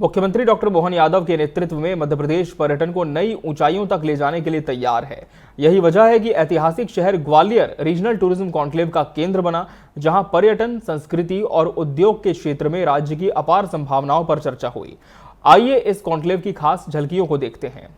मुख्यमंत्री डॉक्टर मोहन यादव के नेतृत्व में मध्य प्रदेश पर्यटन को नई ऊंचाइयों तक ले जाने के लिए तैयार है। यही वजह है कि ऐतिहासिक शहर ग्वालियर रीजनल टूरिज्म कॉन्क्लेव का केंद्र बना, जहां पर्यटन, संस्कृति और उद्योग के क्षेत्र में राज्य की अपार संभावनाओं पर चर्चा हुई। आइए इस कॉन्क्लेव की खास झलकियों को देखते हैं।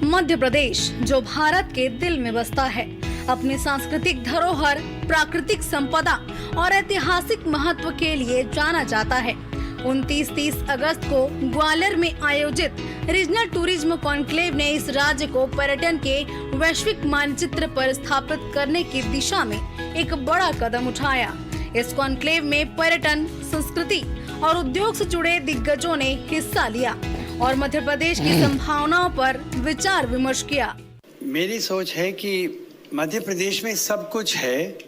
मध्य प्रदेश जो भारत के दिल में बसता है, अपनी सांस्कृतिक धरोहर, प्राकृतिक संपदा और ऐतिहासिक महत्व के लिए जाना जाता है। 29-30 अगस्त को ग्वालियर में आयोजित रीजनल टूरिज्म कॉन्क्लेव ने इस राज्य को पर्यटन के वैश्विक मानचित्र पर स्थापित करने की दिशा में एक बड़ा कदम उठाया। इस कॉन्क्लेव में पर्यटन, संस्कृति और उद्योग से जुड़े दिग्गजों ने हिस्सा लिया और मध्य प्रदेश की संभावनाओं पर विचार विमर्श किया। मेरी सोच है कि मध्य प्रदेश में सब कुछ है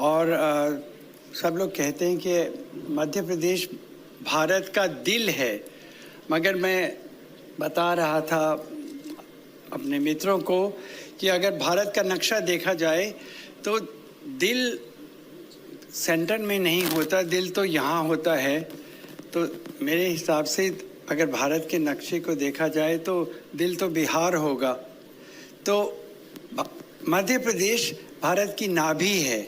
और सब लोग कहते हैं कि मध्य प्रदेश भारत का दिल है, मगर मैं बता रहा था अपने मित्रों को कि अगर भारत का नक्शा देखा जाए तो दिल सेंटर में नहीं होता, दिल तो यहाँ होता है। तो मेरे हिसाब से अगर भारत के नक्शे को देखा जाए तो दिल तो बिहार होगा। तो मध्य प्रदेश भारत की नाभि है,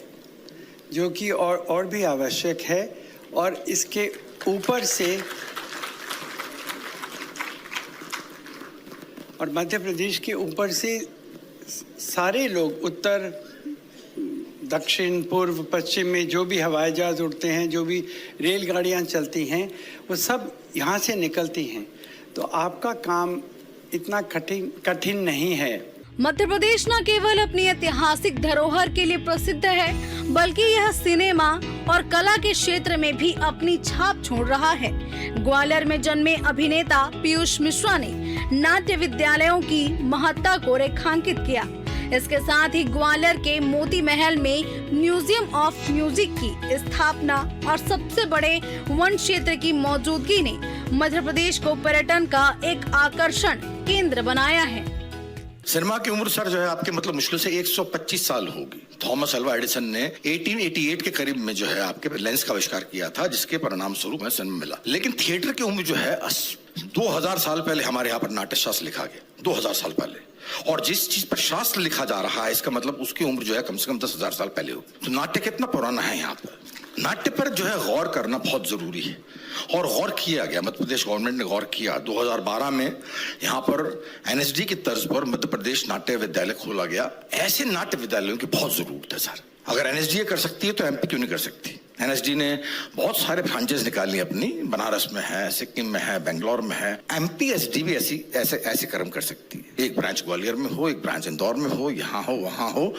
जो कि और भी आवश्यक है। और इसके ऊपर से और मध्य प्रदेश के ऊपर से सारे लोग उत्तर, दक्षिण, पूर्व, पश्चिम में जो भी हवाई जहाज उड़ते हैं, जो भी रेलगाड़ियां चलती हैं, वो सब यहाँ से निकलती हैं। तो आपका काम इतना कठिन नहीं है। मध्य प्रदेश न केवल अपनी ऐतिहासिक धरोहर के लिए प्रसिद्ध है, बल्कि यह सिनेमा और कला के क्षेत्र में भी अपनी छाप छोड़ रहा है। ग्वालियर में जन्मे अभिनेता पीयूष मिश्रा ने नाट्य विद्यालयों की महत्ता को रेखांकित किया। इसके साथ ही ग्वालियर के मोती महल में म्यूजियम ऑफ म्यूजिक की स्थापना और सबसे बड़े वन क्षेत्र की मौजूदगी ने मध्य प्रदेश को पर्यटन का एक आकर्षण केंद्र बनाया है। सिनेमा की उम्र सर जो है आपके मतलब मुश्किल से 125 साल होगी। थॉमस अल्वा एडिसन ने 1888 के करीब में जो है आपके लेंस का आविष्कार किया था, जिसके परिणाम स्वरूप हमें सिनेमा मिला। लेकिन थिएटर की उम्र जो है 2000 साल पहले हमारे यहाँ पर नाट्य शास्त्र लिखा गया, 2000 साल पहले। और जिस चीज पर शास्त्र लिखा जा रहा है, इसका मतलब उसकी उम्र जो है कम से कम 10,000 साल पहले होगी। तो नाट्य कितना पुराना है यहाँ पर। नाट्य पर जो है गौर करना बहुत जरूरी है और गौर किया गया। मध्य प्रदेश गवर्नमेंट ने गौर किया। 2012 में यहाँ पर एनएसडी की तर्ज पर मध्य प्रदेश नाट्य विद्यालय खोला गया। ऐसे नाट्य विद्यालयों की बहुत जरूरत है सर। अगर एनएसडी कर सकती है तो एमपी क्यों नहीं कर सकती। एनएसडी ने बहुत सारे फ्रांचाइज निकाली अपनी, बनारस में है, सिक्किम में है, बेंगलोर में है। एमपीएसडी भी ऐसे कर्म कर सकती है। एक ब्रांच ग्वालियर में हो, एक ब्रांच इंदौर में हो, यहाँ हो, वहाँ हो।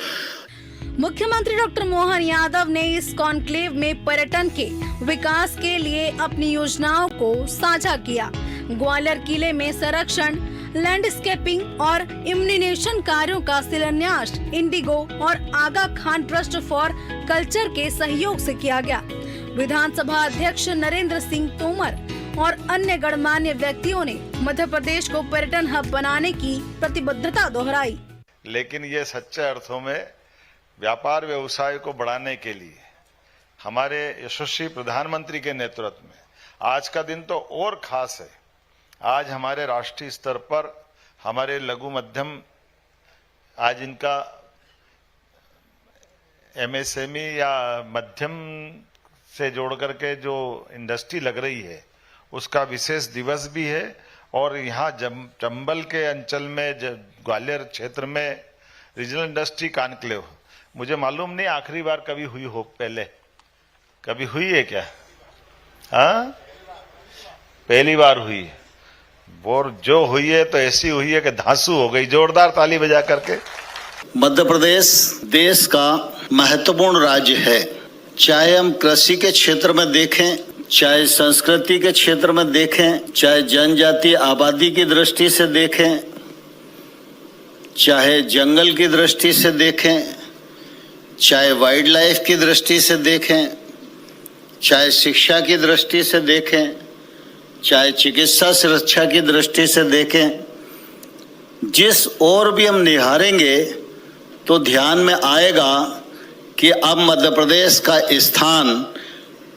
मुख्यमंत्री डॉक्टर मोहन यादव ने इस कॉन्क्लेव में पर्यटन के विकास के लिए अपनी योजनाओं को साझा किया। ग्वालियर किले में संरक्षण, लैंडस्केपिंग और इम्यूनिनेशन कार्यों का शिलान्यास इंडिगो और आगा खान ट्रस्ट फॉर कल्चर के सहयोग से किया गया। विधानसभा अध्यक्ष नरेंद्र सिंह तोमर और अन्य गणमान्य व्यक्तियों ने मध्य प्रदेश को पर्यटन हब बनाने की प्रतिबद्धता दोहराई। लेकिन ये सच्चे अर्थों में व्यापार व्यवसाय को बढ़ाने के लिए हमारे यशस्वी प्रधानमंत्री के नेतृत्व में आज का दिन तो और खास है। आज हमारे राष्ट्रीय स्तर पर हमारे लघु मध्यम, आज इनका एमएसएमई या मध्यम से जोड़ करके जो इंडस्ट्री लग रही है, उसका विशेष दिवस भी है। और यहाँ चंबल के अंचल में, ग्वालियर क्षेत्र में रीजनल इंडस्ट्री कॉन्क्लेव, मुझे मालूम नहीं आखिरी बार कभी हुई हो, पहले कभी हुई है क्या? हाँ, पहली बार हुई है। और जो हुई है तो ऐसी हुई है कि धांसू हो गई। जोरदार ताली बजा करके। मध्य प्रदेश देश का महत्वपूर्ण राज्य है। चाहे हम कृषि के क्षेत्र में देखें, चाहे संस्कृति के क्षेत्र में देखें, चाहे जनजातीय आबादी की दृष्टि से देखें, चाहे जंगल की दृष्टि से देखें, चाहे वाइल्ड लाइफ की दृष्टि से देखें, चाहे शिक्षा की दृष्टि से देखें, चाहे चिकित्सा सुरक्षा की दृष्टि से देखें, जिस ओर भी हम निहारेंगे तो ध्यान में आएगा कि अब मध्य प्रदेश का स्थान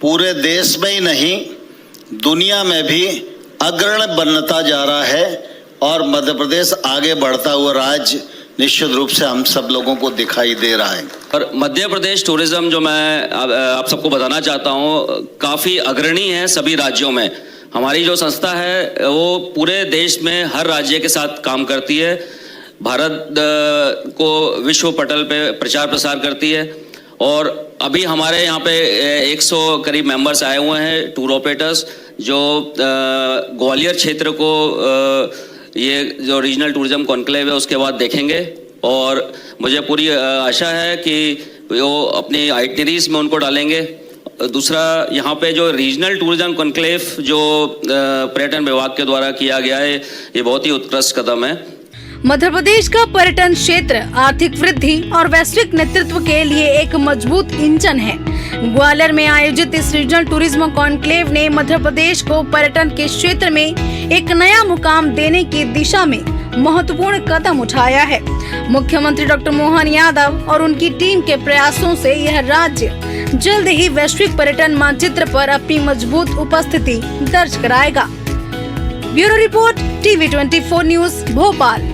पूरे देश में ही नहीं दुनिया में भी अग्रणी बनता जा रहा है और मध्य प्रदेश आगे बढ़ता हुआ राज्य निश्चित रूप से हम सब लोगों को दिखाई दे रहा है। और मध्य प्रदेश टूरिज्म जो मैं आप सबको बताना चाहता हूँ, काफ़ी अग्रणी है सभी राज्यों में। हमारी जो संस्था है वो पूरे देश में हर राज्य के साथ काम करती है, भारत को विश्व पटल पे प्रचार प्रसार करती है। और अभी हमारे यहाँ पे 100 करीब मेंबर्स आए हुए हैं टूर ऑपरेटर्स, जो ग्वालियर क्षेत्र को ये जो रीजनल टूरिज्म कॉन्क्लेव है उसके बाद देखेंगे। और मुझे पूरी आशा है कि वो अपनी आइटनरीज में उनको डालेंगे। दूसरा, यहाँ पे जो रीजनल टूरिज्म कॉन्क्लेव जो पर्यटन विभाग के द्वारा किया गया है, ये बहुत ही उत्कृष्ट कदम है। मध्य प्रदेश का पर्यटन क्षेत्र आर्थिक वृद्धि और वैश्विक नेतृत्व के लिए एक मजबूत इंजन है। ग्वालियर में आयोजित इस रीजनल टूरिज्म कॉन्क्लेव ने मध्य प्रदेश को पर्यटन के क्षेत्र में एक नया मुकाम देने की दिशा में महत्वपूर्ण कदम उठाया है। मुख्यमंत्री डॉक्टर मोहन यादव और उनकी टीम के प्रयासों से यह राज्य जल्द ही वैश्विक पर्यटन मानचित्र पर अपनी मजबूत उपस्थिति दर्ज कराएगा। Bureau report, TV24 news, Bhopal.